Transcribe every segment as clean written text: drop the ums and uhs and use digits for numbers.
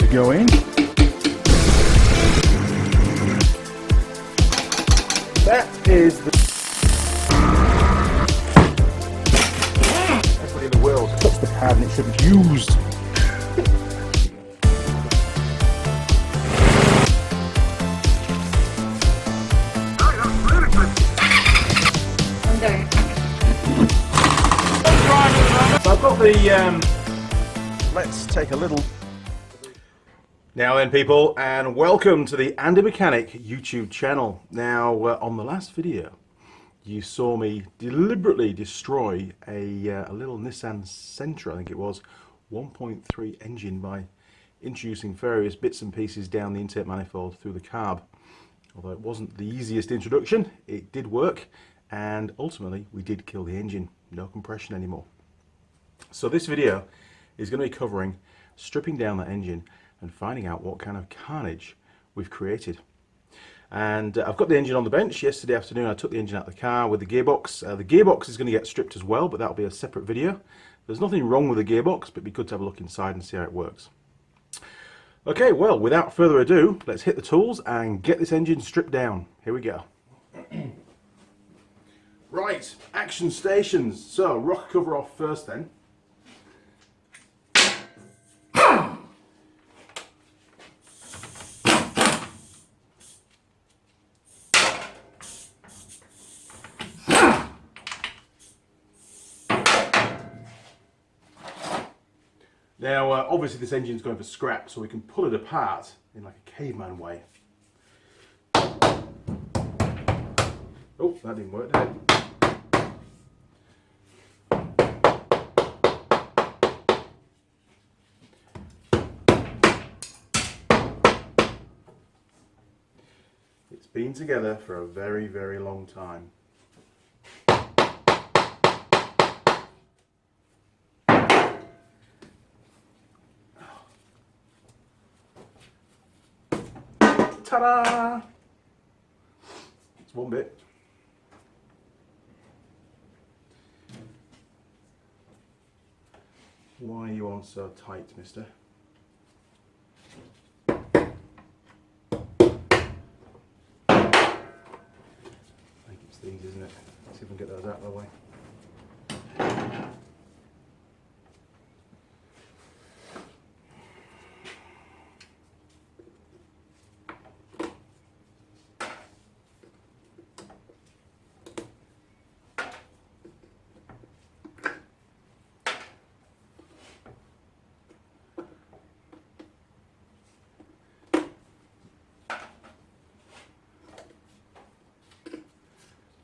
to go in. That is the... Everybody in the world touched the pad and it should be used. So I've got the, let's take a little... Now then people, and welcome to the Andy Mechanic YouTube channel. Now on the last video, you saw me deliberately destroy a little Nissan Sentra, I think it was, 1.3 engine by introducing various bits and pieces down the intake manifold through the carb. Although it wasn't the easiest introduction, it did work, and ultimately we did kill the engine. No compression anymore. So this video is going to be covering stripping down that engine and finding out what kind of carnage we've created. And I've got the engine on the bench. Yesterday afternoon I took the engine out of the car with the gearbox. The gearbox is going to get stripped as well, but that'll be a separate video. There's nothing wrong with the gearbox, but it'd be good to have a look inside and see how it works. Okay, well, without further ado, let's hit the tools and get this engine stripped down. Here we go. Right, action stations. So, rocker cover off first then. Now, obviously this engine's going for scrap, so we can pull it apart in like a caveman way. Oh, that didn't work, did it? It's been together for a very, very long time. Ta-da! It's one bit. Why are you on so tight, mister? I think it's these, isn't it? Let's see if we can get those out of the way.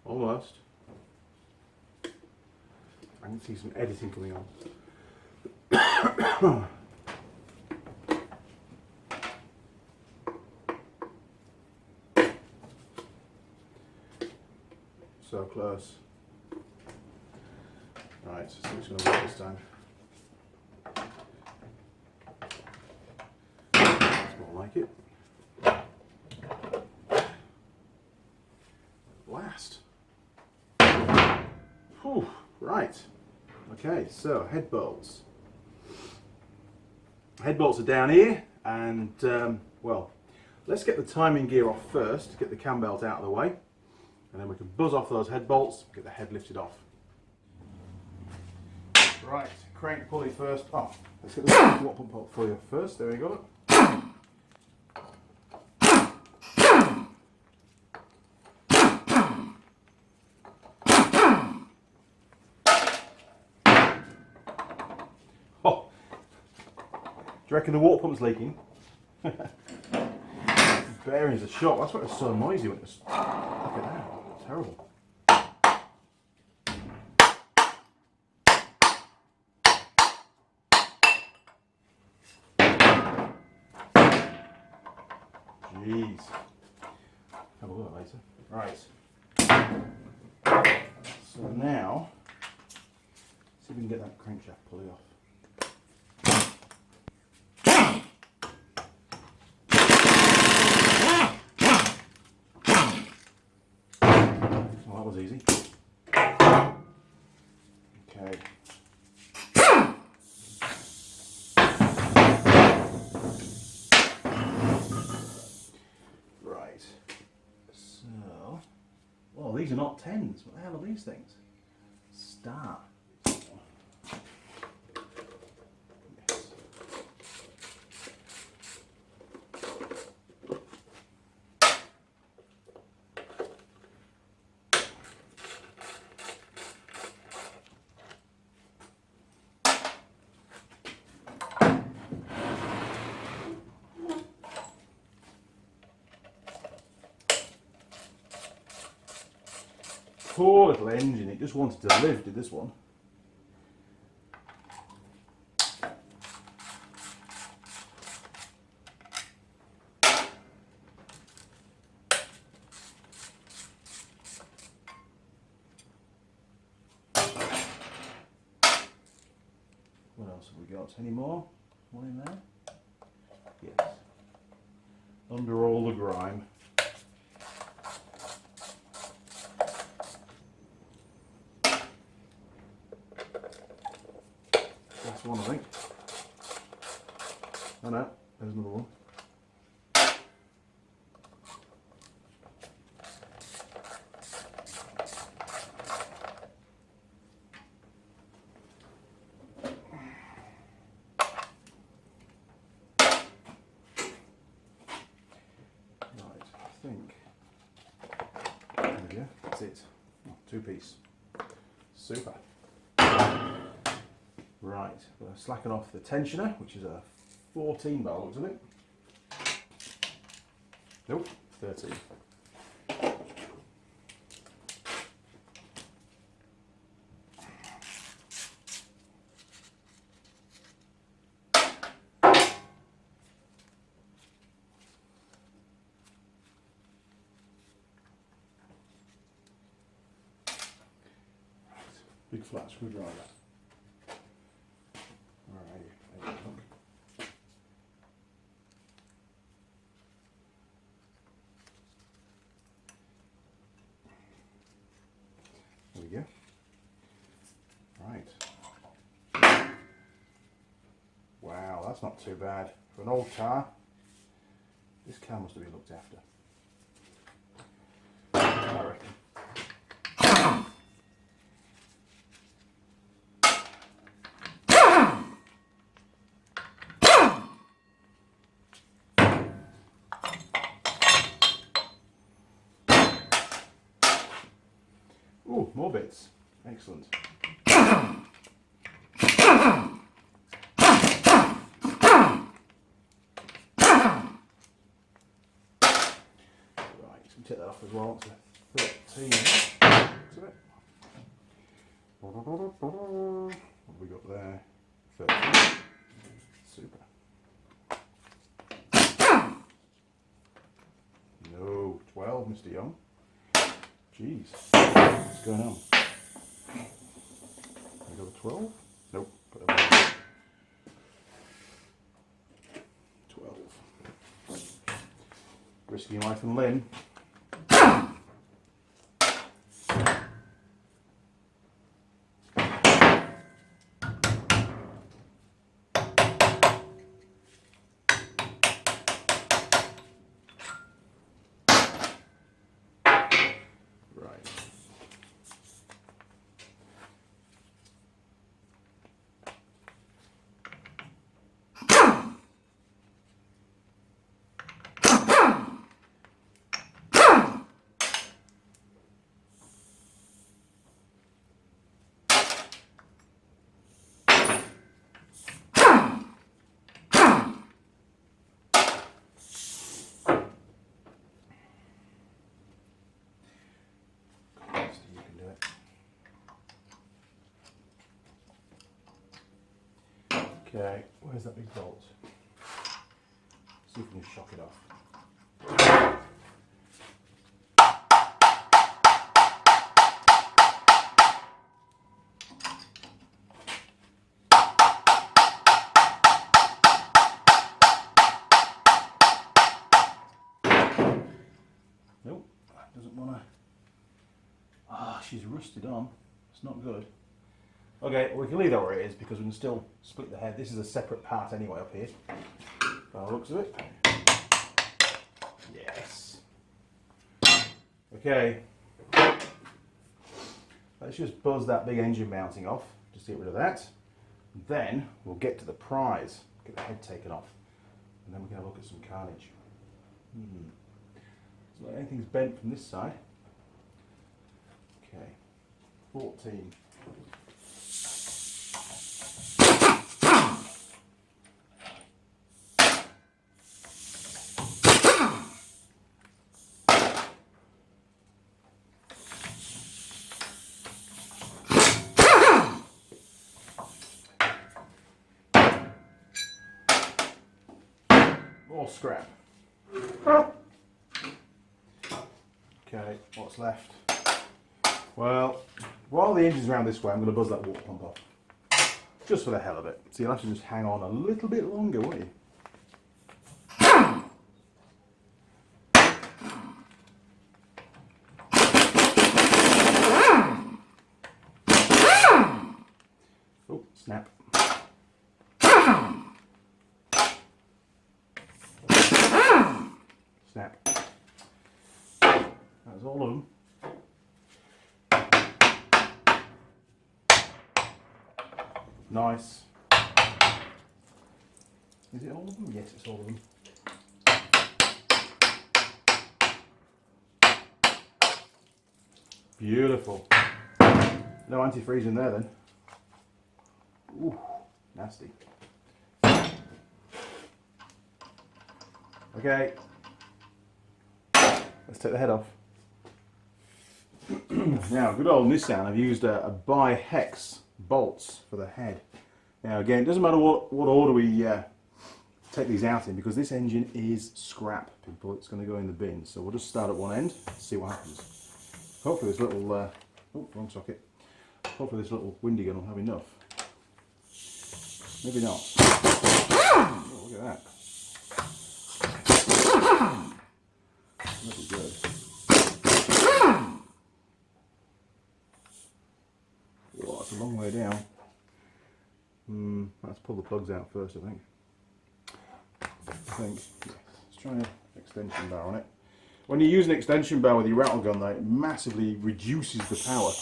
Almost. I can see some editing coming on. So close. Right, so it's going to work this time. It's more like it. Blast. Whew, right. Okay, so head bolts. Head bolts are down here, and well, let's get the timing gear off first to get the cam belt out of the way, and then we can buzz off those head bolts, get the head lifted off. Right, crank pulley first off. Let's get the water pump out for you first. There we go. Do you reckon the water pump's leaking? Bearings are shot. That's why it was so noisy when it was... Look at that. Terrible. Jeez. Have a look later. Right. So now, see if we can get that crankshaft pulley off. Well, that was easy. Okay. 10s. What the hell are these things? Start. Poor little engine, it just wanted to live, did this one. What else have we got? Any more? One in there? Yes. Under all the grime. That's one, I think. Oh no, there's another one. Right, I think. There we go, that's it. Oh, 2-piece. Super. Right, we're going to slacken off the tensioner, which is a 14 bar, looks of it. Nope, 13. Big flat screwdriver. There we go. Right. Wow, that's not too bad. For an old car, this car must have been looked after. I reckon. Ooh, more bits. Excellent. Right, so we take that off as well. It's a 13. What have we got there? 13. Super. No, 12, Mr. Young. Jeez, what's going on? I got a 12? Nope, put it away. 12. Risking life and limb. Okay, where's that big bolt? See if we can shock it off. Nope, that doesn't want to. Ah, she's rusted on. It's not good. Okay, we can leave that where it is because we can still split the head. This is a separate part anyway up here. By the looks of it. Yes. Okay. Let's just buzz that big engine mounting off, just get rid of that. Then we'll get to the prize, get the head taken off, and then we can have a look at some carnage. So anything's bent from this side. Okay, 14. More scrap. Okay, what's left? Well, while the engine's around this way, I'm going to buzz that water pump off. Just for the hell of it. So you'll have to just hang on a little bit longer, won't you? Oh, snap. Snap. That's all of them. Nice. Is it all of them? Yes, it's all of them. Beautiful. No antifreeze in there then. Ooh, nasty. Okay. Let's take the head off. Now, good old Nissan, I've used a bi-hex bolts for the head. Now again, it doesn't matter what order we take these out in, because this engine is scrap, people. It's going to go in the bin. So we'll just start at one end, see what happens. Hopefully this little, oh, wrong socket. Hopefully this little windy gun will have enough. Maybe not. Oh, look at that. That'll be good. Oh, that's a long way down. Let's pull the plugs out first, I think. Yes. Let's try an extension bar on it. When you use an extension bar with your rattle gun, though, it massively reduces the power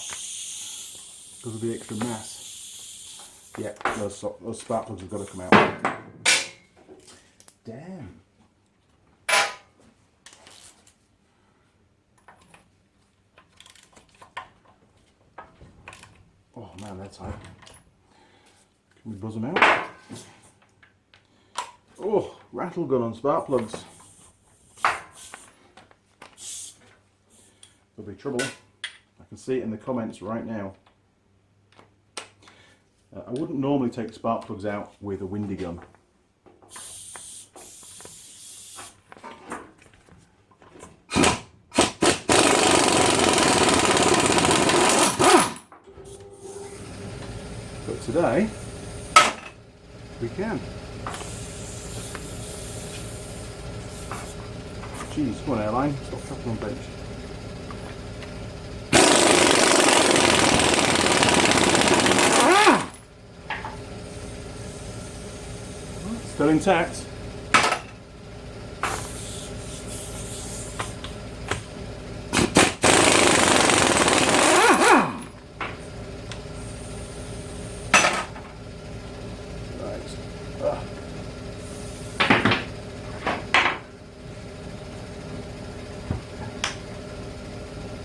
because of the extra mass. Yeah, those spark plugs have got to come out. Damn. Oh man, they're tight. Can we buzz them out? Oh, rattle gun on spark plugs. There'll be trouble. I can see it in the comments right now. I wouldn't normally take spark plugs out with a windy gun. But today, we can. Jeez, come on airline, stop chopping on bench. Still intact.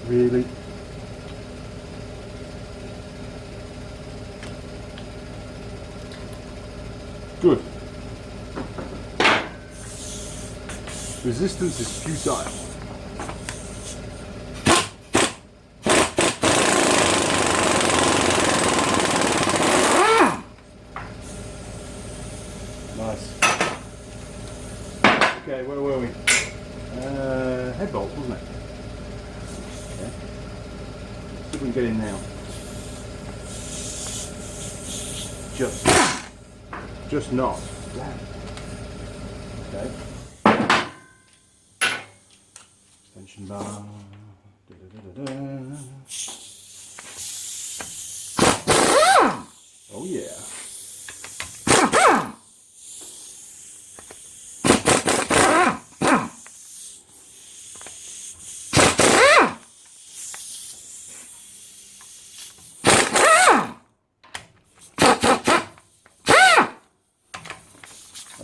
Really? Good. Resistance is futile. Nice. Okay, where were we? Head bolts, wasn't it? Okay. See if we can get in now. Just not. Damn. Okay. Extension bar. Oh yeah.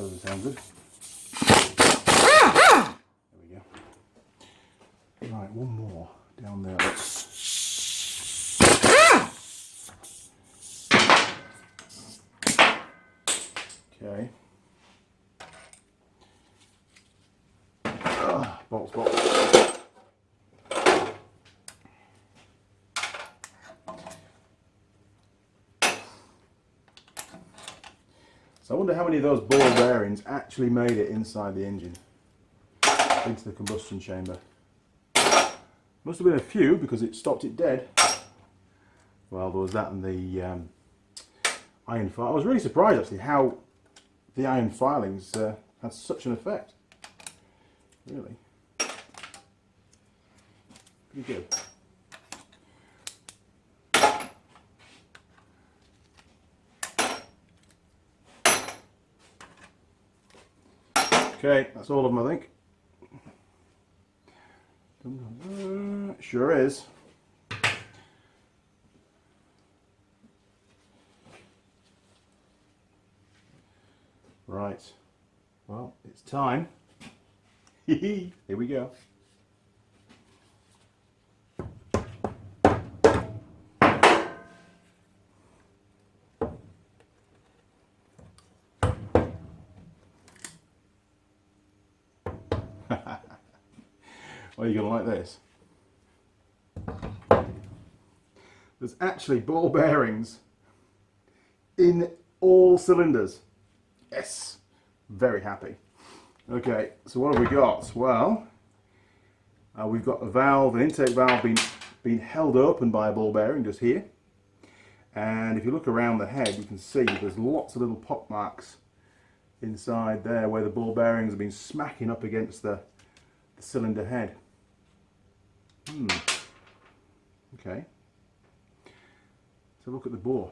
doesn't sound good. There we go. Right, one more down there. Okay. Bolts. So I wonder how many of those ball bearings actually made it inside the engine, into the combustion chamber. Must have been a few because it stopped it dead. Well, there was that and the iron file. I was really surprised actually how the iron filings had such an effect. Really. Pretty good. Okay, that's all of them, I think. Sure is. Right. Well, it's time. Here we go. Well, you're going to like this. There's actually ball bearings in all cylinders. Yes, very happy. Okay, so what have we got? Well, we've got a valve, an intake valve being held open by a ball bearing just here. And if you look around the head, you can see there's lots of little pock marks inside there where the ball bearings have been smacking up against the cylinder head. Okay. So look at the bore.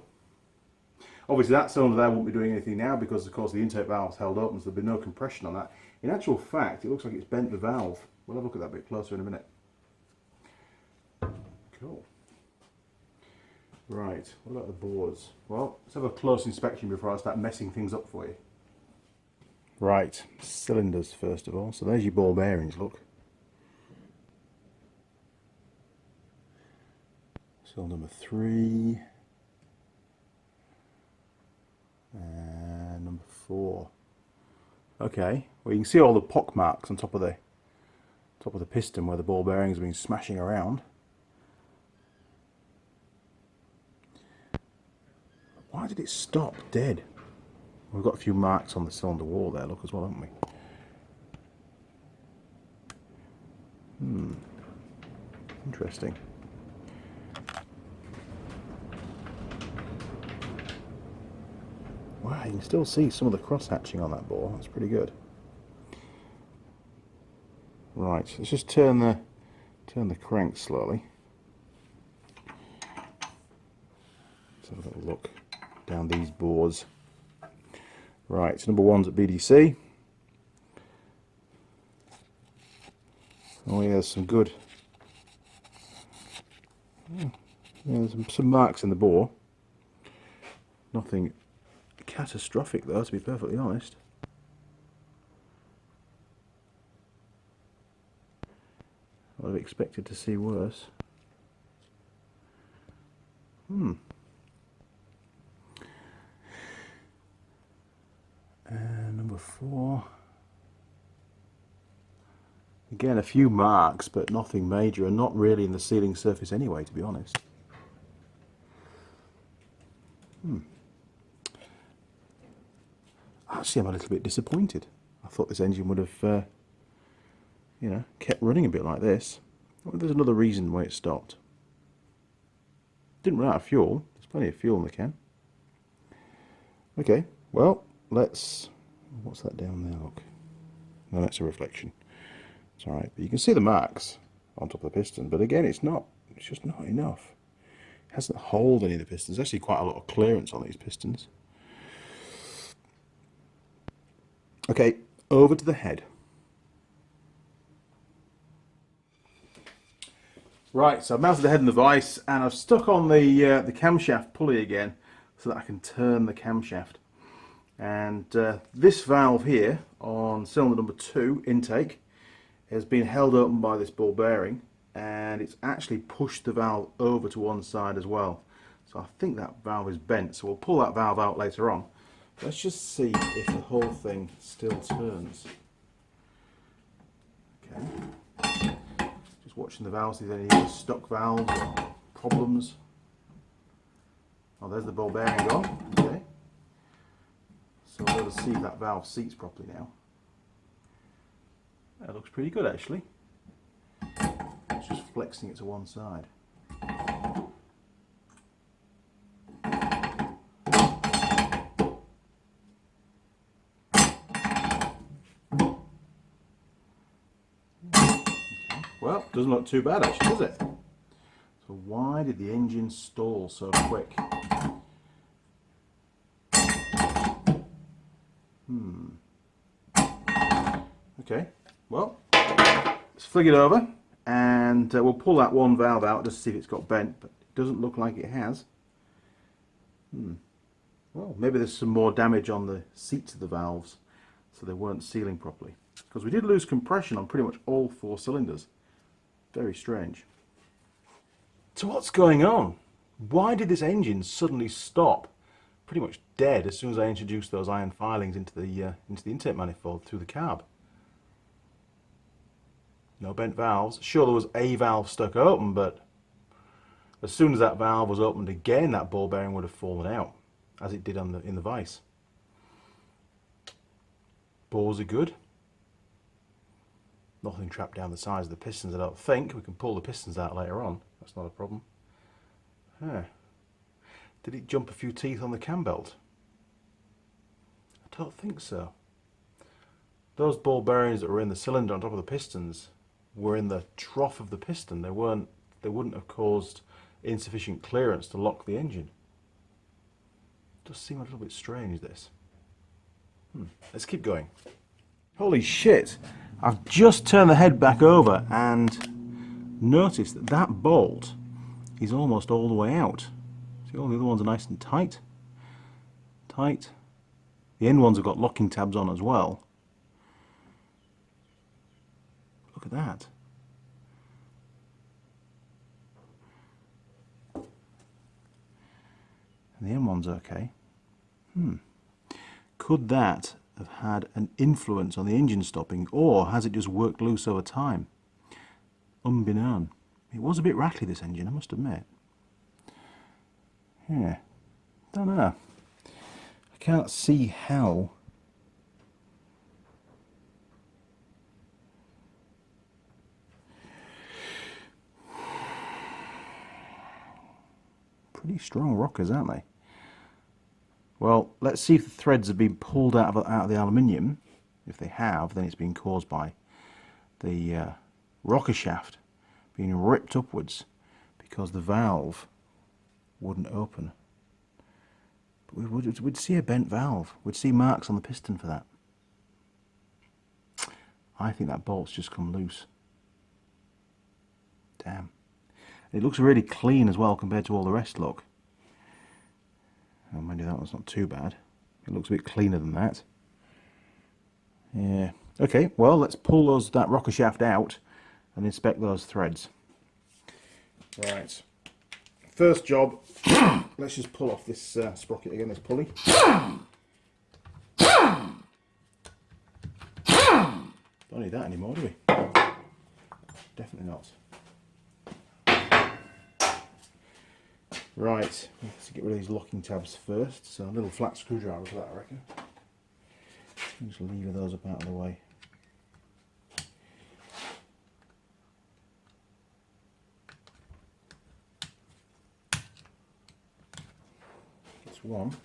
Obviously that cylinder there won't be doing anything now because of course the intake valve's held open, so there'll be no compression on that. In actual fact, it looks like it's bent the valve. We'll have a look at that a bit closer in a minute. Cool. Right, what about the boards? Well, let's have a close inspection before I start messing things up for you. Right, cylinders first of all. So there's your ball bearings, look. Cylinder number 3 and number 4. Okay, well you can see all the pock marks on top of the piston where the ball bearings have been smashing around. Why did it stop dead? We've got a few marks on the cylinder wall there, look, as well, haven't we? Interesting. Wow, you can still see some of the cross hatching on that bore. That's pretty good. Right, let's just turn the crank slowly. Let's have a little look down these bores. Right, so number 1's at BDC. Oh yeah, there's some good. Yeah, there's some marks in the bore. Nothing catastrophic though, to be perfectly honest. I'd have expected to see worse. And number 4. Again, a few marks, but nothing major, and not really in the sealing surface anyway, to be honest. Actually, I'm a little bit disappointed. I thought this engine would have, you know, kept running a bit like this. Well, there's another reason why it stopped. Didn't run out of fuel. There's plenty of fuel in the can. Okay, well, let's... What's that down there? Look. No, that's a reflection. It's alright, but you can see the marks on top of the piston, but again, it's just not enough. It hasn't holed any of the pistons. There's actually quite a lot of clearance on these pistons. Okay, over to the head. Right, so I've mounted the head in the vise and I've stuck on the camshaft pulley again so that I can turn the camshaft. And this valve here on cylinder number 2 intake has been held open by this ball bearing, and it's actually pushed the valve over to one side as well. So I think that valve is bent, so we'll pull that valve out later on. Let's just see if the whole thing still turns. Okay. Just watching the valves, see if there's any stuck valves or problems. Oh, there's the ball bearing gone. Okay. So we'll be able to see if that valve seats properly now. That looks pretty good actually. It's just flexing it to one side. Well, doesn't look too bad actually, does it? So why did the engine stall so quick? Okay, well, let's flick it over and we'll pull that one valve out just to see if it's got bent, but it doesn't look like it has. Well, maybe there's some more damage on the seats of the valves, so they weren't sealing properly. Because we did lose compression on pretty much all 4 cylinders. Very strange. So what's going on? Why did this engine suddenly stop pretty much dead as soon as I introduced those iron filings into the intake manifold through the carb? No bent valves. Sure, there was a valve stuck open, but as soon as that valve was opened again, that ball bearing would have fallen out, as it did in the vise. Bores are good. Nothing trapped down the sides of the pistons, I don't think. We can pull the pistons out later on. That's not a problem. Huh. Did it jump a few teeth on the cam belt? I don't think so. Those ball bearings that were in the cylinder on top of the pistons were in the trough of the piston. They wouldn't have caused insufficient clearance to lock the engine. Does seem a little bit strange, this. Let's keep going. Holy shit! I've just turned the head back over and noticed that that bolt is almost all the way out. See, all the other ones are nice and tight. Tight. The end ones have got locking tabs on as well. Look at that. And the end one's okay. Could that have had an influence on the engine stopping, or has it just worked loose over time? Unbeknown. It was a bit rattly, this engine, I must admit. Yeah, don't know. I can't see how. Pretty strong rockers, aren't they? Well, let's see if the threads have been pulled out of the aluminium. If they have, then it's been caused by the rocker shaft being ripped upwards because the valve wouldn't open. But we'd see a bent valve. We'd see marks on the piston for that. I think that bolt's just come loose. Damn. It looks really clean as well compared to all the rest, look. Oh, maybe that one's not too bad. It looks a bit cleaner than that. Yeah. Okay, well, let's pull that rocker shaft out and inspect those threads. Right. First job, let's just pull off this sprocket again, this pulley. Don't need that anymore, do we? Definitely not. Right, let's get rid of these locking tabs first. So a little flat screwdriver for that, I reckon. Just lever those up out of the way. That's one.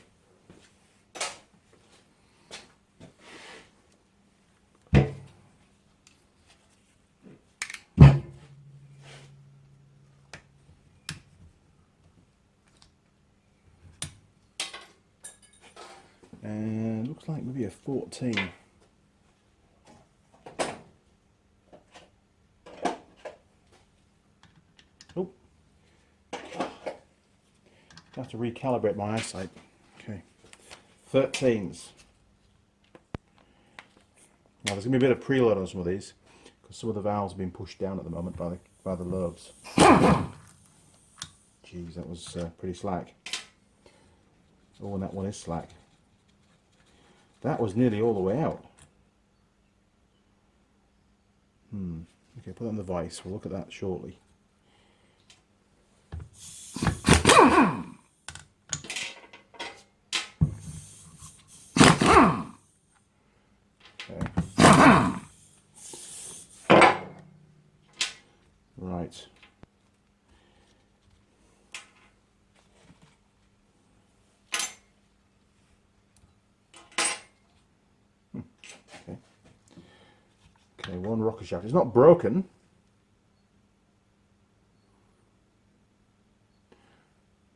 And looks like maybe a 14. Oh, I have to recalibrate my eyesight. Okay, 13s. Now there's going to be a bit of preload on some of these, because some of the valves are being pushed down at the moment by the lobes. Jeez, that was pretty slack. Oh, and that one is slack. That was nearly all the way out. Okay, put that in the vise. We'll look at that shortly. Okay. Right. Okay. Okay, one rocker shaft. It's not broken.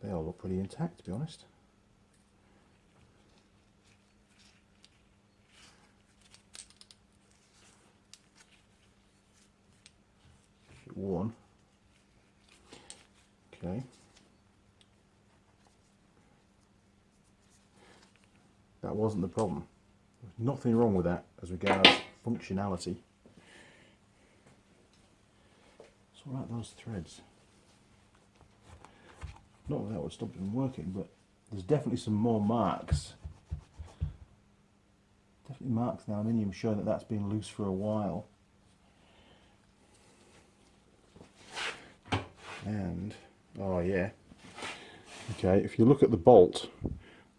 They all look pretty intact, to be honest. One. Okay. That wasn't the problem. There's nothing wrong with that as regards functionality. So about those threads. Not that that would stop it from working, but there's definitely some more marks. Definitely marks in aluminium showing that that's been loose for a while. And, oh yeah. Okay, if you look at the bolt,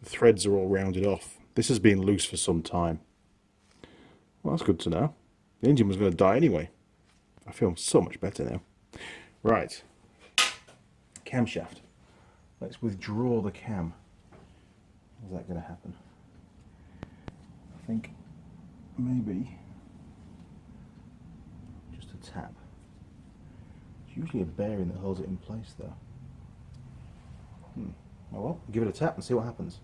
the threads are all rounded off. This has been loose for some time. Well, that's good to know. The engine was going to die anyway. I feel so much better now. Right. Camshaft. Let's withdraw the cam. How's that going to happen? I think maybe just a tap. It's usually a bearing that holds it in place though. Oh well, give it a tap and see what happens.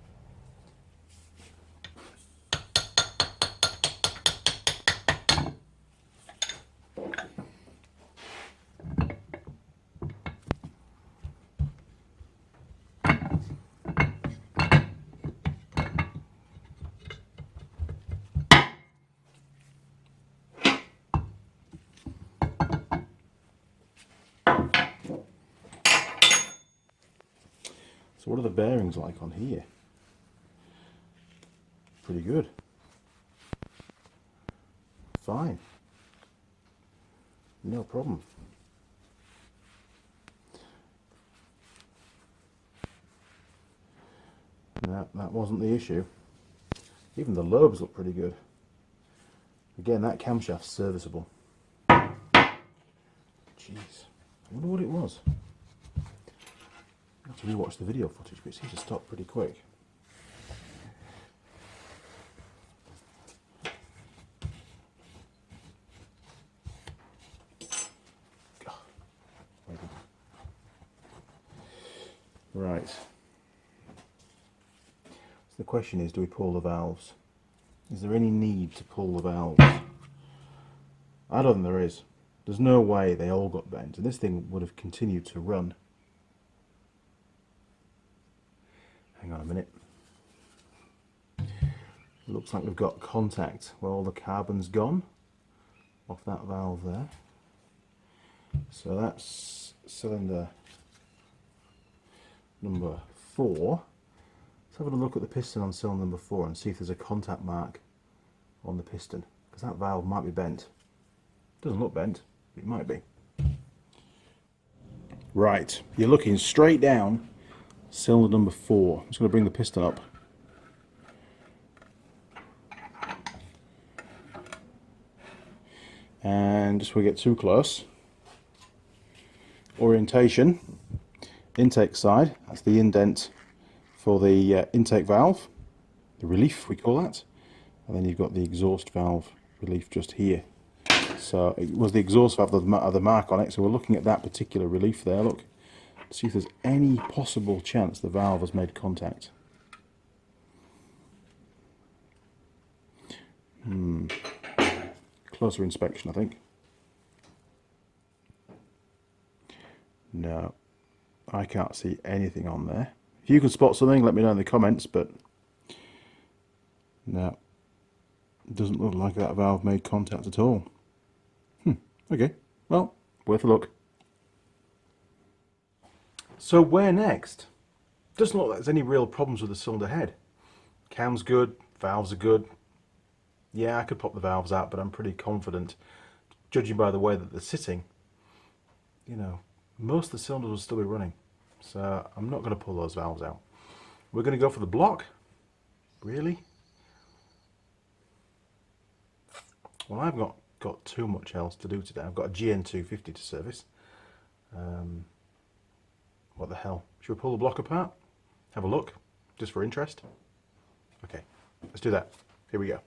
So what are the bearings like on here? Pretty good. Fine. No problem. That wasn't the issue. Even the lobes look pretty good. Again, that camshaft's serviceable. Jeez. I wonder what it was. I have to rewatch the video footage, but it seems to stop pretty quick. Right. So the question is, do we pull the valves? Is there any need to pull the valves? I don't think there is. There's no way they all got bent, and this thing would have continued to run. Hang on a minute. Looks like we've got contact where all the carbon's gone off that valve there. So that's cylinder number 4. Let's have a look at the piston on cylinder number 4 and see if there's a contact mark on the piston, because that valve might be bent. Doesn't look bent, but it might be. Right, you're looking straight down cylinder number 4. I'm just going to bring the piston up. And just before we get too close, orientation, intake side, that's the indent for the intake valve, the relief we call that, and then you've got the exhaust valve relief just here. So it was the exhaust valve that had the mark on it, so we're looking at that particular relief there, look, to see if there's any possible chance the valve has made contact. Closer inspection, I think. No, I can't see anything on there. If you can spot something, let me know in the comments, but no. Doesn't look like that valve made contact at all. Okay, well, worth a look. So where next? Doesn't look like there's any real problems with the cylinder head. Cam's good, valves are good. Yeah, I could pop the valves out, but I'm pretty confident, judging by the way that they're sitting, you know, most of the cylinders will still be running. So I'm not going to pull those valves out. We're going to go for the block? Really? Well, I've not got too much else to do today. I've got a GN250 to service. What the hell? Should we pull the block apart? Have a look, just for interest? Okay, let's do that. Here we go.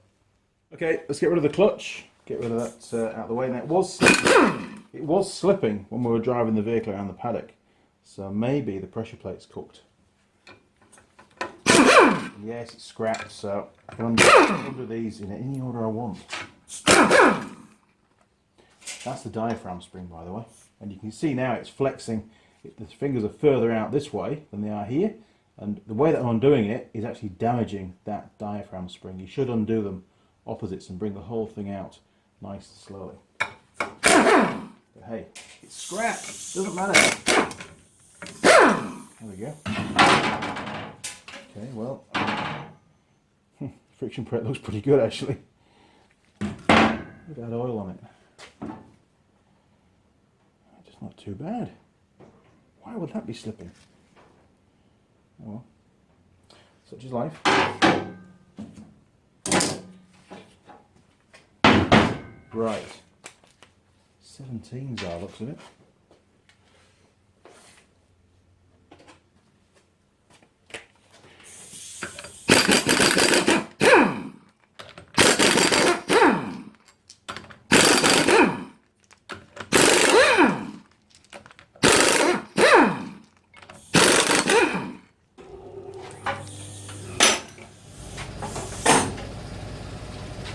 Okay, let's get rid of the clutch. Get rid of that out of the way. Now, it was slipping when we were driving the vehicle around the paddock. So maybe the pressure plate's cooked. Yes, it's scrapped, so I can undo these in any order I want. That's the diaphragm spring, by the way. And you can see now it's flexing. The fingers are further out this way than they are here. And the way that I'm undoing it is actually damaging that diaphragm spring. You should undo them opposites and bring the whole thing out nice and slowly. But hey, it's scrapped. Doesn't matter. There we go. Okay, well, friction prep looks pretty good actually. Look at that oil on it. Just not too bad. Why would that be slipping? Oh well. Such is life. Right. 17's our looks of it.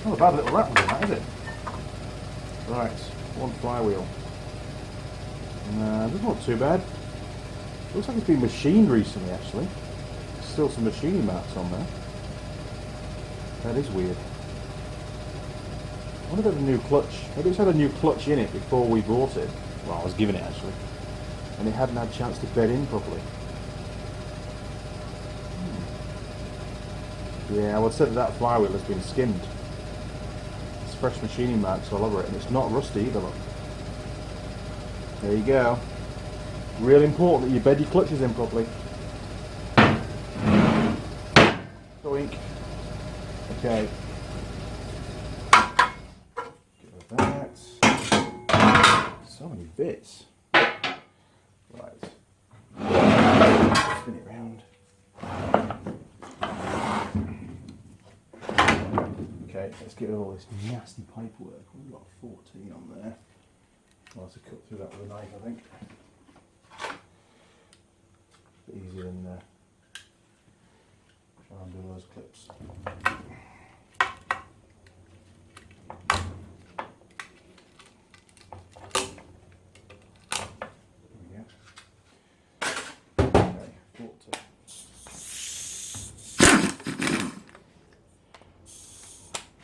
Not a bad little rattle in that, is it? Right, one flywheel. That's not too bad. Looks like it's been machined recently actually. Still some machining marks on there. That is weird. I wonder if it had a new clutch. Maybe it's had a new clutch in it before we bought it. Well, I was given it actually. And it hadn't had a chance to bed in properly. Yeah, I would say that flywheel has been skimmed. It's fresh machining marks all over it, and it's not rusty either, look. There you go. Really important that you bed your clutches in properly. Doink. Okay. Get rid of that. So many bits. Right. Spin it round. Okay, let's get rid of all this nasty pipework. We've got 14 on there. I'll have to cut through that with a knife, I think. A bit easier than trying to undo those clips. There we go. Okay, 14.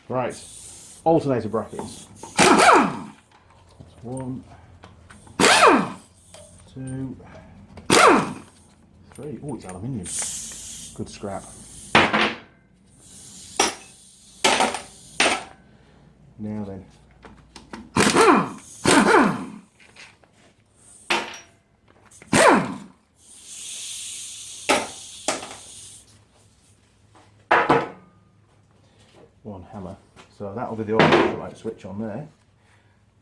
Right, alternator brackets. That's 1, 2, 3. Oh, it's aluminium. Good scrap. Now then. One hammer. So that'll be the light switch on there.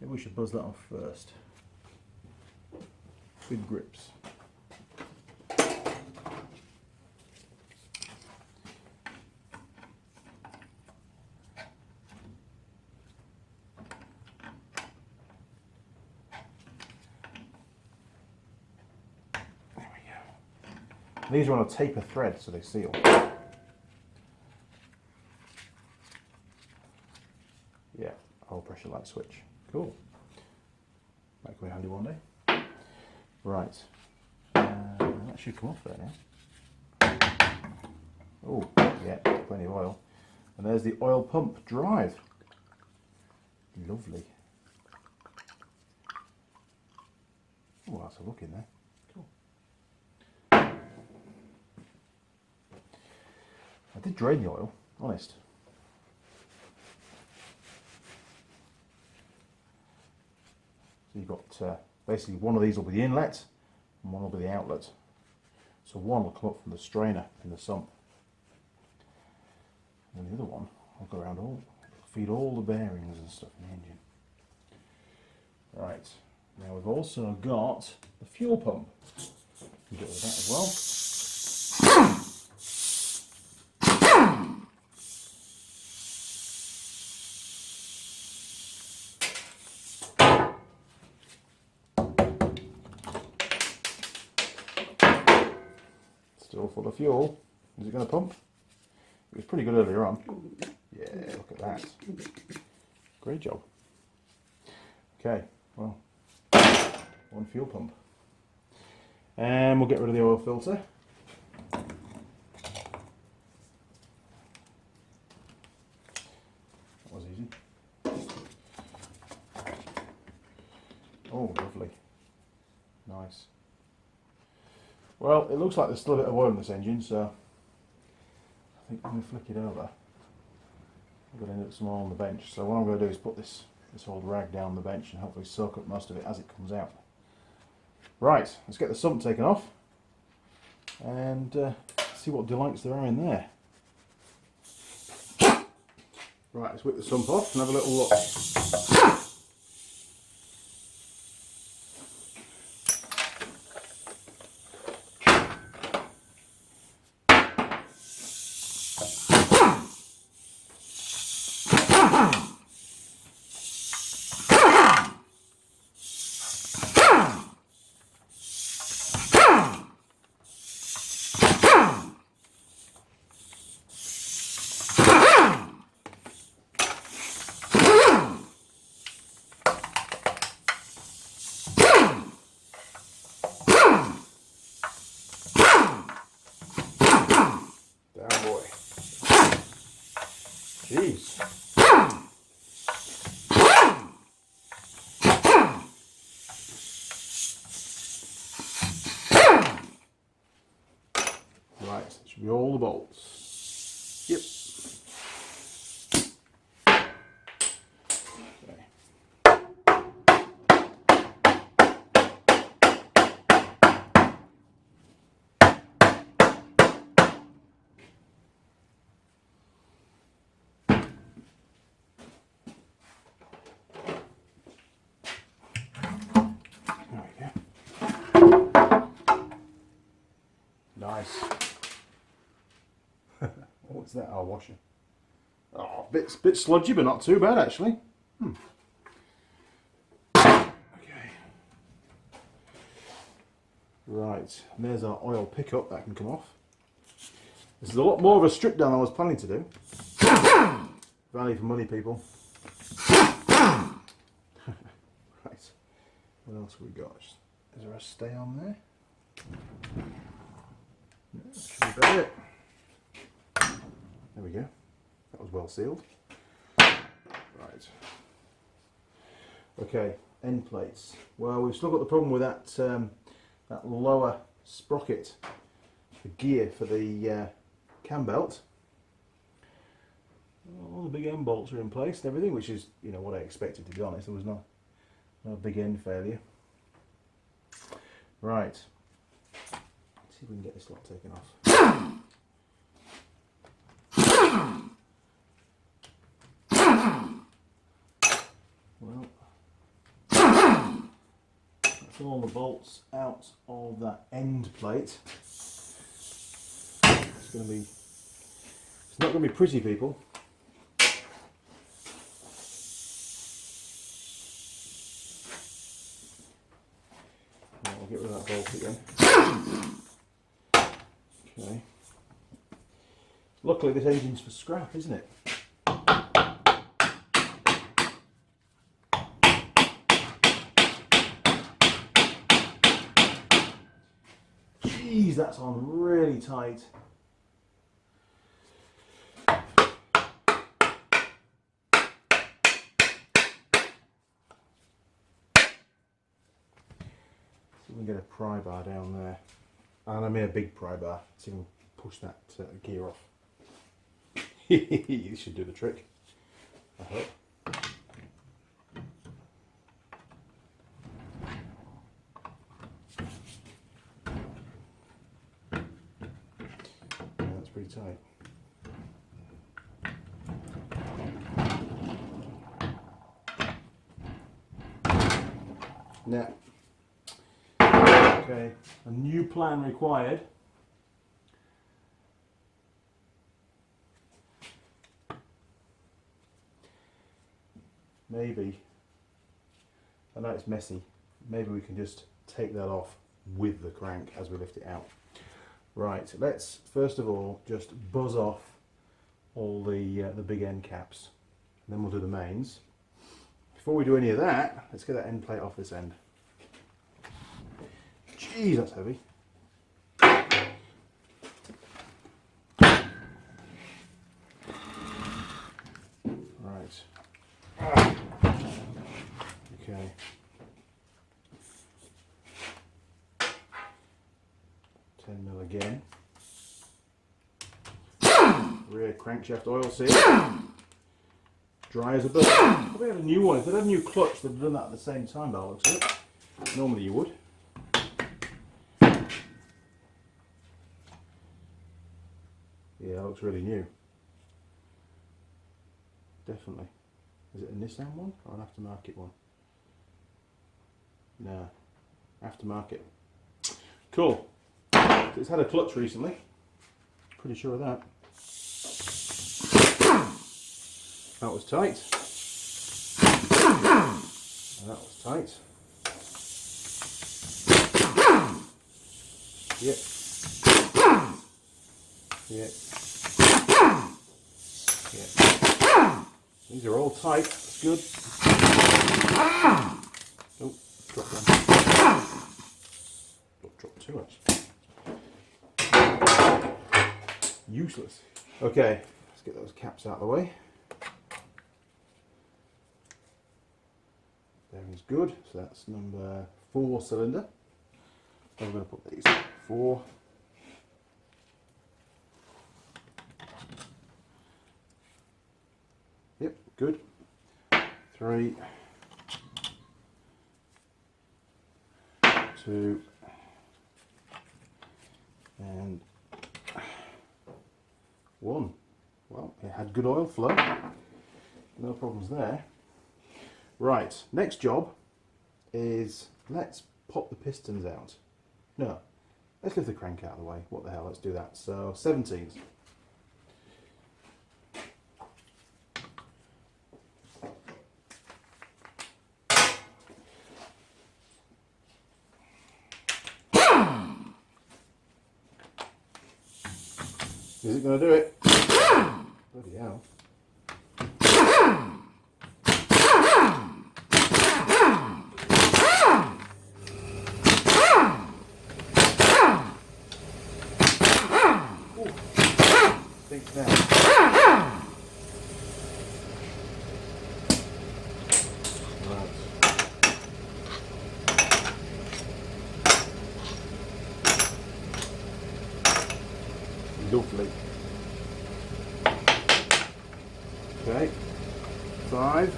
Maybe we should buzz that off first. Big grips. There we go. These are on a taper thread, so they seal. Yeah, whole pressure light switch. Cool. Might come in handy one day. Right. That should come off there now. Oh, yeah, plenty of oil. And there's the oil pump drive. Lovely. Oh, that's a look in there. Cool. I did drain the oil, honest. So you've got basically one of these will be the inlet and one will be the outlet. So one will come up from the strainer in the sump. And the other one will go around feed all the bearings and stuff in the engine. Right, now we've also got the fuel pump. You get rid of that as well. Still full of fuel. Is it going to pump? It was pretty good earlier on. Yeah, look at that. Great job. Okay, well, one fuel pump. And we'll get rid of the oil filter. That was easy. Oh, lovely. Nice. Well, it looks like there's still a bit of oil in this engine, so I think I'm going to flick it over. I'm going to end up some oil on the bench. So what I'm going to do is put this old rag down the bench and hopefully soak up most of it as it comes out. Right, let's get the sump taken off and see what delights there are in there. Right, let's whip the sump off and have a little look. Jeez. Right, it should be all the bolts. Yep. Nice. What's that? Our washer. Oh, bit sludgy, but not too bad actually. Okay. Right, and there's our oil pickup that can come off. This is a lot more of a strip down than I was planning to do. Value for money, people. Right. What else have we got? Is there a stay on there? That should be about it. There we go. That was well sealed. Right. Okay, end plates. Well, we've still got the problem with that that lower sprocket, the gear for the cam belt. All the big end bolts are in place and everything, which is, you know, what I expected, to be honest. There was no big end failure. Right. See if we can get this lot taken off. Well, that's all the bolts out of that end plate. It's not going to be pretty, people. I'll get rid of that bolt again. Okay. Luckily this engine's for scrap, isn't it? Jeez, that's on really tight. we can get a pry bar down there. And I mean a big pry bar, so you can push that gear off. You should do the trick, I hope. Yeah, that's pretty tight. Now, okay, a new plan required. Maybe, I know it's messy, maybe we can just take that off with the crank as we lift it out. Right, let's first of all just buzz off all the big end caps, and then we'll do the mains. Before we do any of that, let's get that end plate off this end. Jeez, that's heavy. Right. Okay. $10mm again. Rear crankshaft oil seal. Dry as a bird. Probably had a new one. If they'd had a new clutch, they'd have done that at the same time, by the looks of it. Normally you would. Yeah, that looks really new. Definitely. Is it a Nissan one or an aftermarket one? No, aftermarket. Cool. So it's had a clutch recently. Pretty sure of that. That was tight. And that was tight. Yep. Yep. Yep. These are all tight. That's good. Oh, dropped one. Dropped two actually. Useless. Okay, let's get those caps out of the way. Bearing's good, so that's number 4 cylinder. I'm going to put these 4. Yep, good. 3, 2, and 1. Well, it had good oil flow. No problems there. Right, next job is let's pop the pistons out. No, let's lift the crank out of the way. What the hell, let's do that. So 17s. Is it going to do it? Bloody hell. Think now. Right. Lovely. Okay. 5.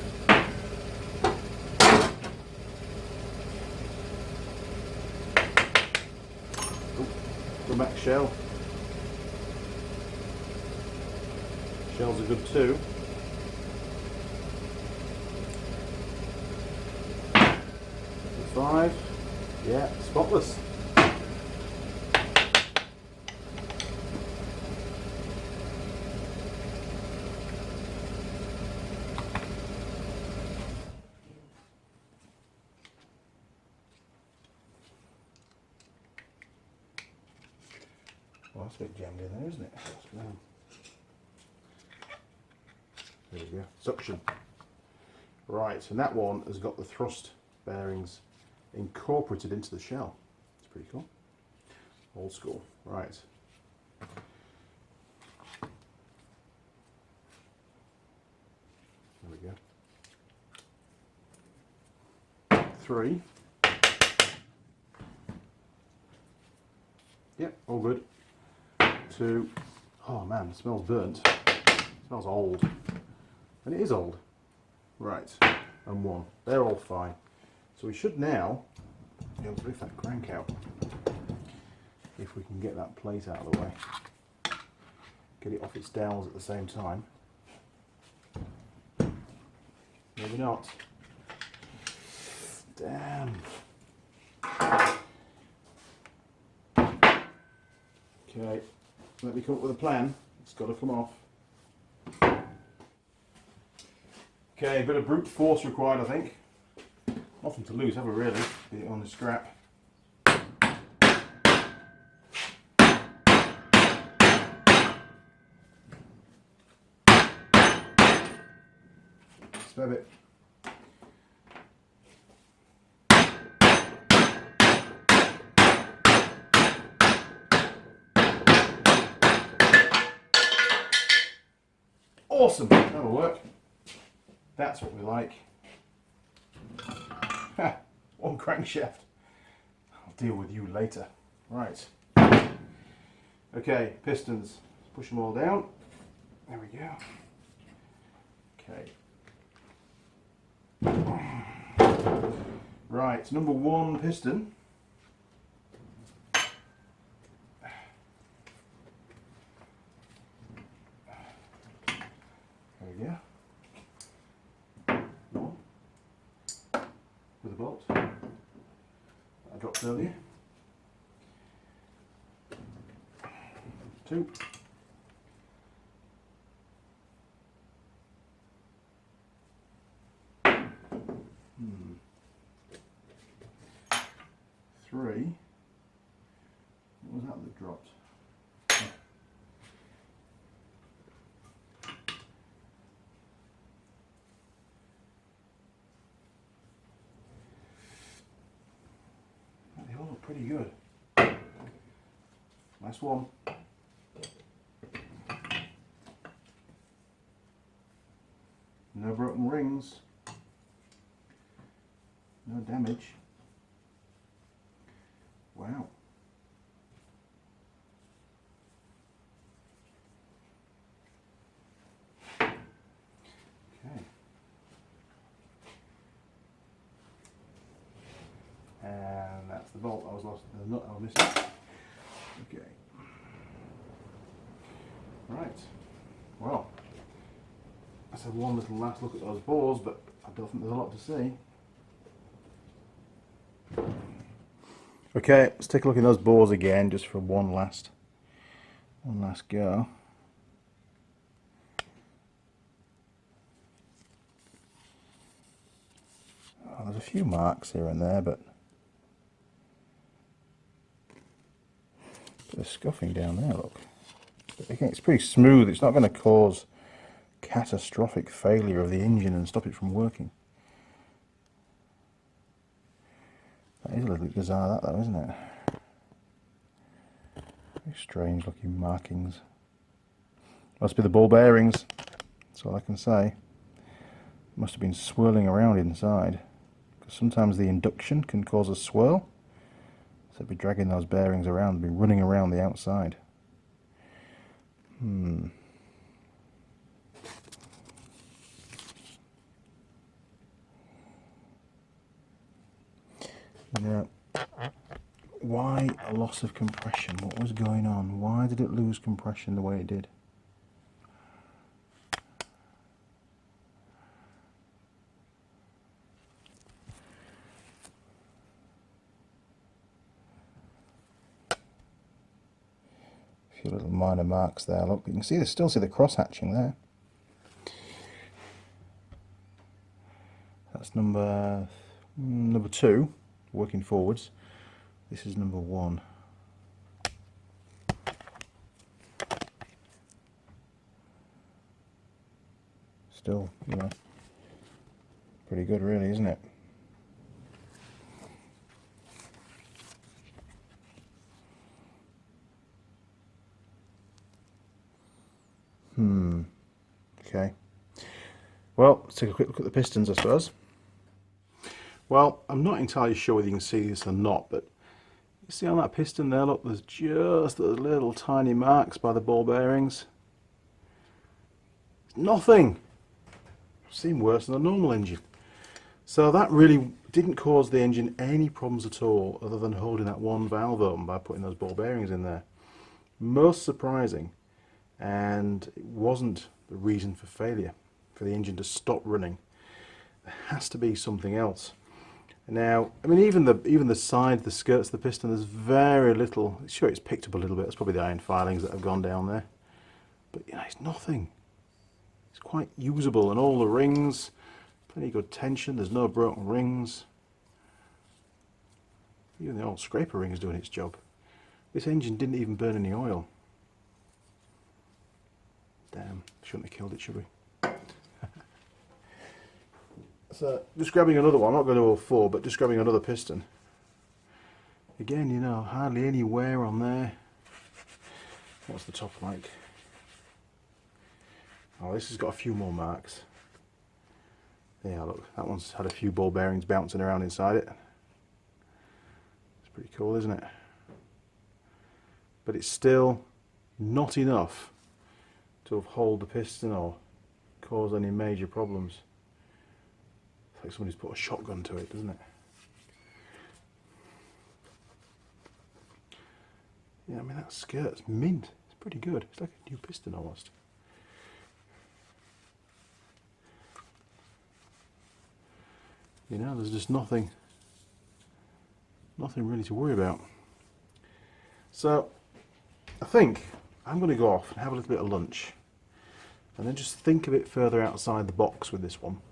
Oh, the back shell. Shells are good too. 5. Yeah, spotless. Well, that's a bit jammed in there, isn't it? There we go. Suction. Right, and that one has got the thrust bearings incorporated into the shell. It's pretty cool. Old school. Right. There we go. 3. Yep, all good. 2. Oh man, it smells burnt. It smells old. And it is old. Right, and 1. They're all fine. So we should now be able to lift that crank out. If we can get that plate out of the way. Get it off its dowels at the same time. Maybe not. Damn. Okay, let me come up with a plan. It's got to come off. Okay, a bit of brute force required, I think. Nothing to lose, have we really? Get it on the scrap. Spare bit. Awesome, that'll work. That's what we like. Ha, 1 crankshaft. I'll deal with you later. Right. Okay, pistons. Push them all down. There we go. Okay. Right, number 1 piston. There we go. 1. With a bolt. I dropped earlier. 2. 3. What was that dropped? They all look pretty good. Last one. No broken rings. No damage. Wow. Okay. And that's the bolt. I was lost. The nut I was missing. Okay. Right. Well, let's have one little last look at those bores, but I don't think there's a lot to see. Okay, let's take a look at those bores again, just for one last go. Oh, there's a few marks here and there, but a bit of scuffing down there, look. But again, it's pretty smooth. It's not going to cause catastrophic failure of the engine and stop it from working. That is a little bit bizarre, that though, isn't it? Very strange looking markings. Must be the ball bearings, that's all I can say. Must have been swirling around inside, because sometimes the induction can cause a swirl. So it'd be dragging those bearings around, be running around the outside. Now, why a loss of compression? What was going on? Why did it lose compression the way it did? A few little minor marks there. Look, you can see, still see the cross hatching there. That's number 2. Working forwards. This is number 1. Still, you know, pretty good really, isn't it? Okay. Well, let's take a quick look at the pistons, I suppose. Well, I'm not entirely sure whether you can see this or not, but You see on that piston there, look, there's just those little tiny marks by the ball bearings. Nothing. Seemed worse than a normal engine. So that really didn't cause the engine any problems at all, other than holding that one valve open by putting those ball bearings in there. Most surprising, and it wasn't the reason for failure, for the engine to stop running. There has to be something else. Now, I mean, even the side, the skirts of the piston, there's very little. Sure, it's picked up a little bit. It's probably the iron filings that have gone down there, but you know, it's nothing. It's quite usable, and all the rings, plenty good tension. There's no broken rings. Even the old scraper ring is doing its job. This engine didn't even burn any oil. Damn, shouldn't have killed it, should we? So, just grabbing another one, I'm not going to all four, but just grabbing another piston. Again, you know, hardly any wear on there. What's the top like? Oh, this has got a few more marks. Yeah, look, that one's had a few ball bearings bouncing around inside it. It's pretty cool, isn't it? But it's still not enough to uphold the piston or cause any major problems. It's like somebody's put a shotgun to it, doesn't it? Yeah, I mean, that skirt's mint. It's pretty good. It's like a new piston almost. You know, there's just nothing really to worry about. So, I think I'm going to go off and have a little bit of lunch, and then just think a bit further outside the box with this one.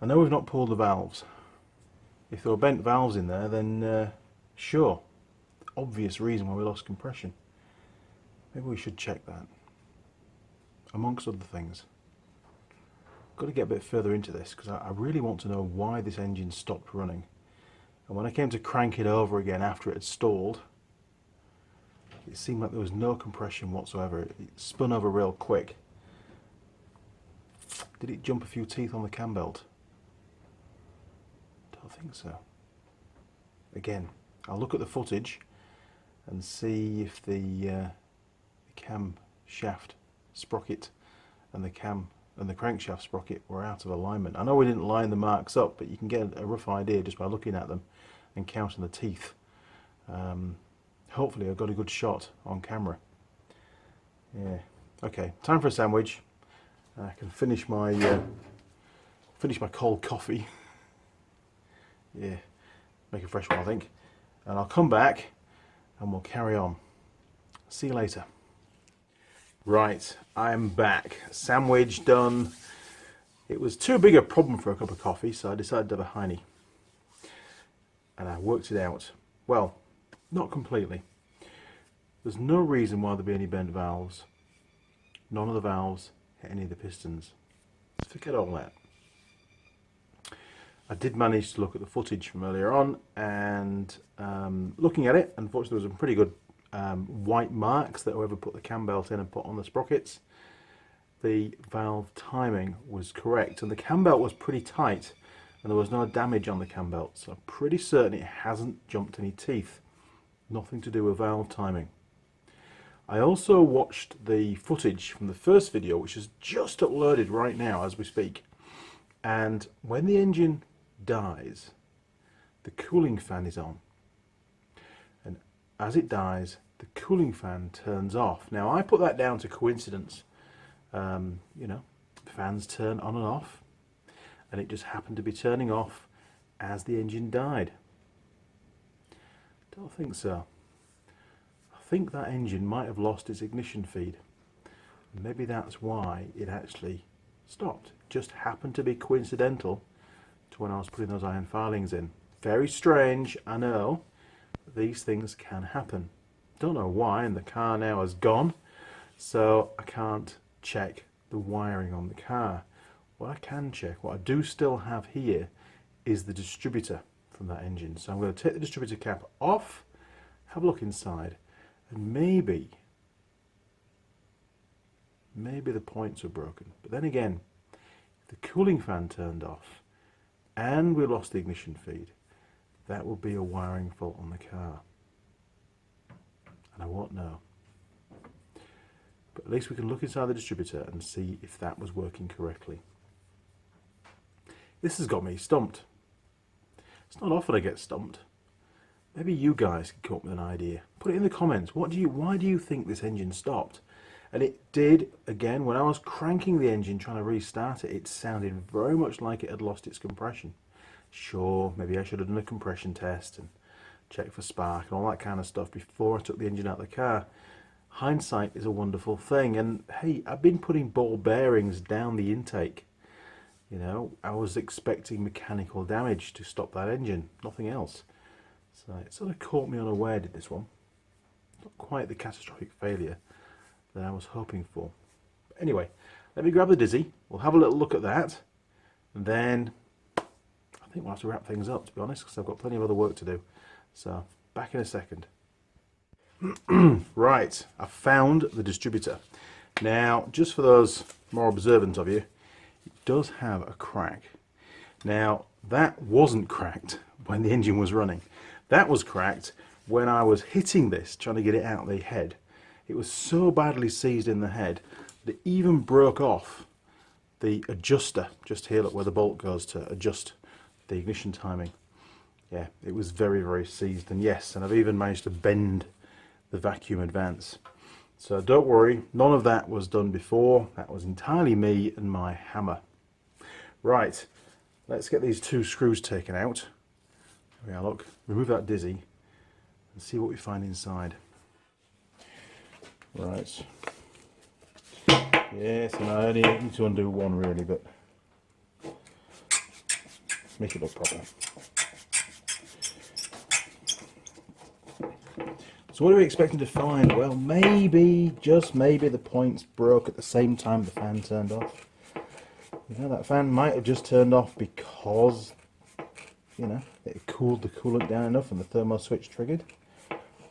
I know we've not pulled the valves. If there were bent valves in there, then sure, obvious reason why we lost compression. Maybe we should check that, amongst other things. Got to get a bit further into this, because I really want to know why this engine stopped running. And when I came to crank it over again after it had stalled, it seemed like there was no compression whatsoever. It spun over real quick. Did it jump a few teeth on the cam belt? Don't think so. Again, I'll look at the footage and see if the camshaft sprocket and the crankshaft sprocket were out of alignment. I know we didn't line the marks up, but you can get a rough idea just by looking at them and counting the teeth. Hopefully I've got a good shot on camera. Yeah. Okay, time for a sandwich. I can finish my cold coffee. Yeah, make a fresh one, I think. And I'll come back and we'll carry on. See you later. Right, I'm back. Sandwich done. It was too big a problem for a cup of coffee, so I decided to have a Heine. And I worked it out. Well, not completely. There's no reason why there'd be any bent valves. None of the valves hit any of the pistons. Forget all that. I did manage to look at the footage from earlier on, and looking at it, unfortunately there was some pretty good white marks that whoever put the cam belt in and put on the sprockets. The valve timing was correct, and the cam belt was pretty tight, and there was no damage on the cam belt, so I'm pretty certain it hasn't jumped any teeth. Nothing to do with valve timing. I also watched the footage from the first video, which is just uploaded right now as we speak, and when the engine dies, the cooling fan is on, and as it dies, the cooling fan turns off. Now I put that down to coincidence. You know, fans turn on and off, and it just happened to be turning off as the engine died. Don't think so. I think that engine might have lost its ignition feed. Maybe that's why it actually stopped. Just happened to be coincidental to when I was putting those iron filings in. Very strange, I know. These things can happen. Don't know why, and the car now is gone, so I can't check the wiring on the car. What I can check, what I do still have here, is the distributor from that engine. So I'm going to take the distributor cap off, have a look inside, and maybe the points are broken. But then again, if the cooling fan turned off and we lost the ignition feed, that would be a wiring fault on the car. And I won't know. But at least we can look inside the distributor and see if that was working correctly. This has got me stumped. It's not often I get stumped. Maybe you guys can come up with an idea. Put it in the comments. Why do you think this engine stopped? And it did, again, when I was cranking the engine trying to restart it, it sounded very much like it had lost its compression. Sure, maybe I should have done a compression test and checked for spark and all that kind of stuff before I took the engine out of the car. Hindsight is a wonderful thing, and hey, I've been putting ball bearings down the intake. You know, I was expecting mechanical damage to stop that engine, nothing else. So it sort of caught me unaware, did this one. Not quite the catastrophic failure that I was hoping for. But anyway, let me grab the Dizzy. We'll have a little look at that, and then I think we'll have to wrap things up, to be honest, because I've got plenty of other work to do. So, back in a second. Right, I found the distributor. Now, just for those more observant of you, it does have a crack. Now, that wasn't cracked when the engine was running. That was cracked when I was hitting this, trying to get it out of the head. It was so badly seized in the head that it even broke off the adjuster, just here, look where the bolt goes to adjust the ignition timing. Yeah, it was very, very seized, and yes, and I've even managed to bend the vacuum advance. So don't worry, none of that was done before. That was entirely me and my hammer. Right, let's get these two screws taken out. There we are, look, remove that Dizzy and see what we find inside. Right. Yes, and I only need to undo one really, but make it look proper. So what are we expecting to find? Well, maybe, just maybe, the points broke at the same time the fan turned off. You know, that fan might have just turned off because, you know, it cooled the coolant down enough and the thermo switch triggered.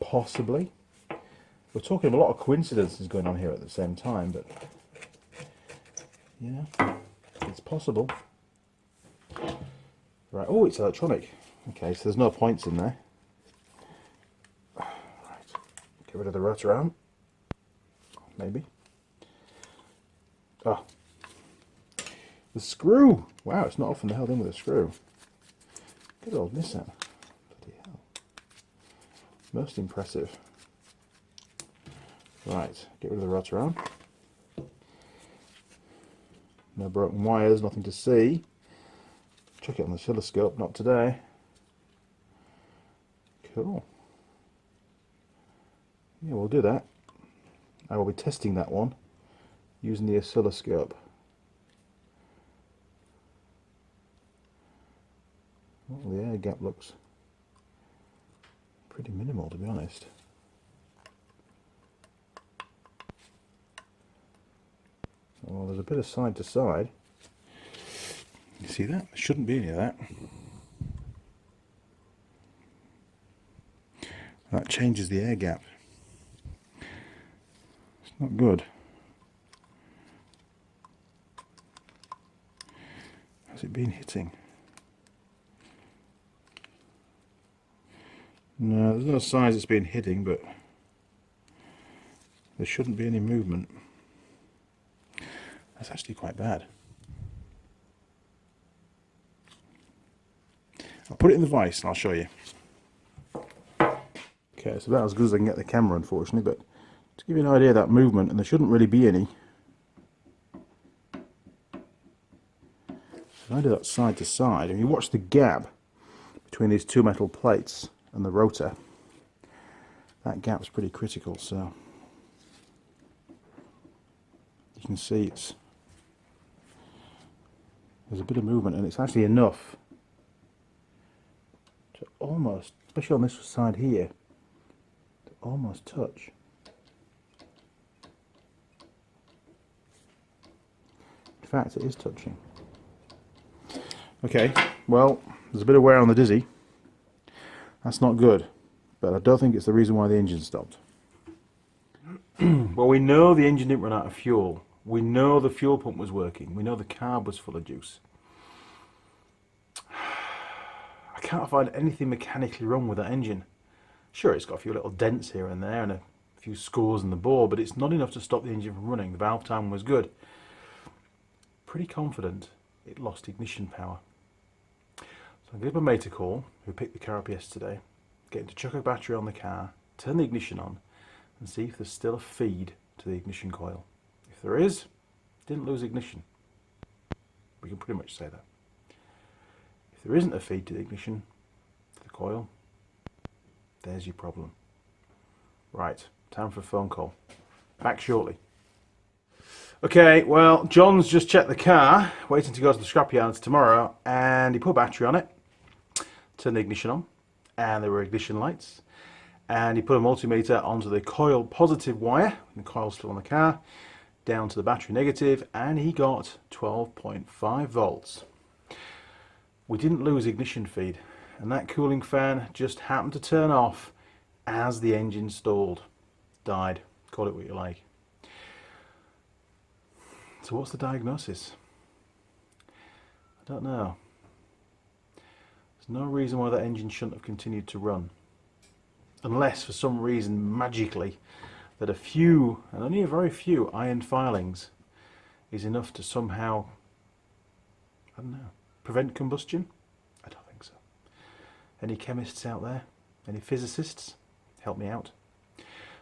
Possibly. We're talking a lot of coincidences going on here at the same time, but, you know, it's possible. Right, oh, it's electronic. Okay, so there's no points in there. Get rid of the rotor arm, maybe. Ah, the screw. Wow, it's not often held in with a screw. Good old Nissan. Bloody hell. Most impressive. Right, get rid of the rotor arm. No broken wires, nothing to see. Check it on the oscilloscope, not today. Cool. Yeah, we'll do that. I will be testing that one using the oscilloscope. Well, the air gap looks pretty minimal, to be honest. Well, there's a bit of side to side. You see that? There shouldn't be any of that. That changes the air gap. It's not good. Has it been hitting? No, there's no signs it's been hitting, but there shouldn't be any movement. That's actually quite bad. I'll put it in the vise and I'll show you. Okay, it's about as good as I can get the camera, unfortunately, but to give you an idea of that movement, and there shouldn't really be any. If I do that side to side, and you watch the gap between these two metal plates and the rotor, that gap's pretty critical, so you can see there's a bit of movement, and it's actually enough to almost, especially on this side here, to almost touch. In fact, it is touching. Okay, well, there's a bit of wear on the Dizzy. That's not good, but I don't think it's the reason why the engine stopped. Well, we know the engine didn't run out of fuel. We know the fuel pump was working. We know the carb was full of juice. I can't find anything mechanically wrong with that engine. Sure, it's got a few little dents here and there and a few scores in the bore, but it's not enough to stop the engine from running. The valve time was good. Pretty confident it lost ignition power. So I'll give my mate a call, who picked the car up yesterday, get him to chuck a battery on the car, turn the ignition on, and see if there's still a feed to the ignition coil. If there is, didn't lose ignition. We can pretty much say that. If there isn't a feed to the ignition, to the coil, there's your problem. Right, time for a phone call. Back shortly. Okay, well, John's just checked the car, waiting to go to the scrapyards tomorrow, and he put a battery on it, turned the ignition on, and there were ignition lights, and he put a multimeter onto the coil positive wire, the coil's still on the car, down to the battery negative, and he got 12.5 volts. We didn't lose ignition feed, and that cooling fan just happened to turn off as the engine stalled. Died. Call it what you like. So what's the diagnosis? I don't know. There's no reason why that engine shouldn't have continued to run. Unless for some reason magically that a few, and only a very few, iron filings is enough to somehow, I don't know, prevent combustion? I don't think so. Any chemists out there? Any physicists? Help me out.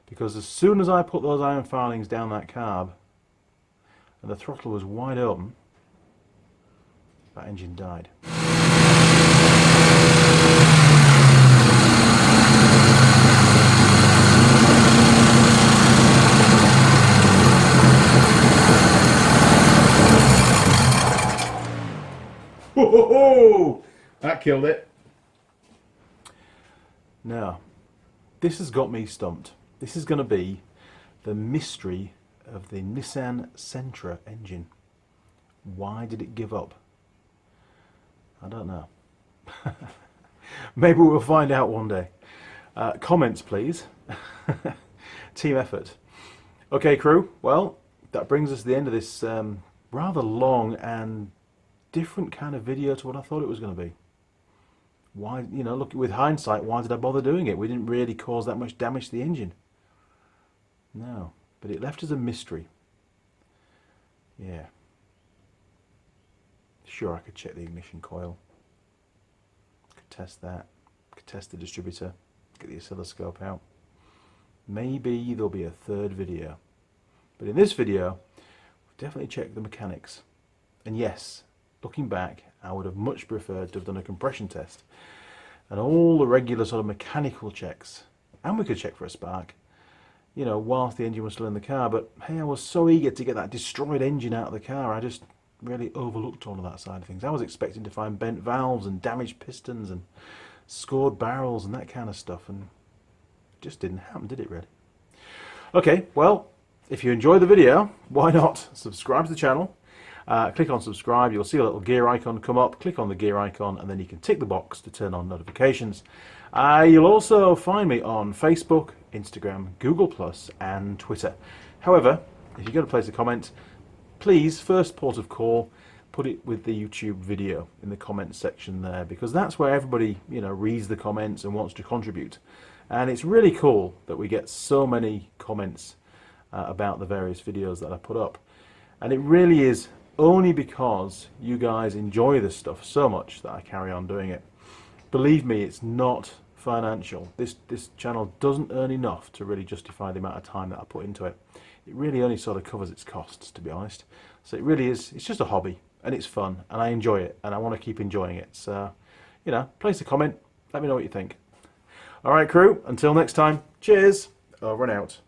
Because as soon as I put those iron filings down that carb and the throttle was wide open, that engine died. Whoa! That killed it. Now, this has got me stumped. This is going to be the mystery of the Nissan Sentra engine. Why did it give up? I don't know. Maybe we'll find out one day. Comments, please. Team effort. Okay, crew. Well, that brings us to the end of this rather long and different kind of video to what I thought it was going to be. Why, you know, look, with hindsight, why did I bother doing it? We didn't really cause that much damage to the engine. No, but it left as a mystery. Yeah. Sure, I could check the ignition coil. Could test that. Could test the distributor. Get the oscilloscope out. Maybe there'll be a third video. But in this video, we've definitely checked the mechanics. And yes, looking back, I would have much preferred to have done a compression test and all the regular sort of mechanical checks. And we could check for a spark, you know, whilst the engine was still in the car. But hey, I was so eager to get that destroyed engine out of the car, I just really overlooked all of that side of things. I was expecting to find bent valves and damaged pistons and scored barrels and that kind of stuff, and it just didn't happen, did it really? Okay, well, if you enjoyed the video, why not subscribe to the channel? Click on subscribe, you'll see a little gear icon come up. Click on the gear icon and then you can tick the box to turn on notifications. You'll also find me on Facebook, Instagram, Google+, and Twitter. However, if you're going to place a comment, please, first port of call, put it with the YouTube video in the comments section there, because that's where everybody, you know, reads the comments and wants to contribute. And it's really cool that we get so many comments about the various videos that I put up. And it really is only because you guys enjoy this stuff so much that I carry on doing it. Believe me, it's not financial. This channel doesn't earn enough to really justify the amount of time that I put into it. It really only sort of covers its costs, to be honest. So it really is, it's just a hobby, and it's fun, and I enjoy it, and I want to keep enjoying it. So, you know, place a comment, let me know what you think. Alright crew, until next time, cheers, over and out.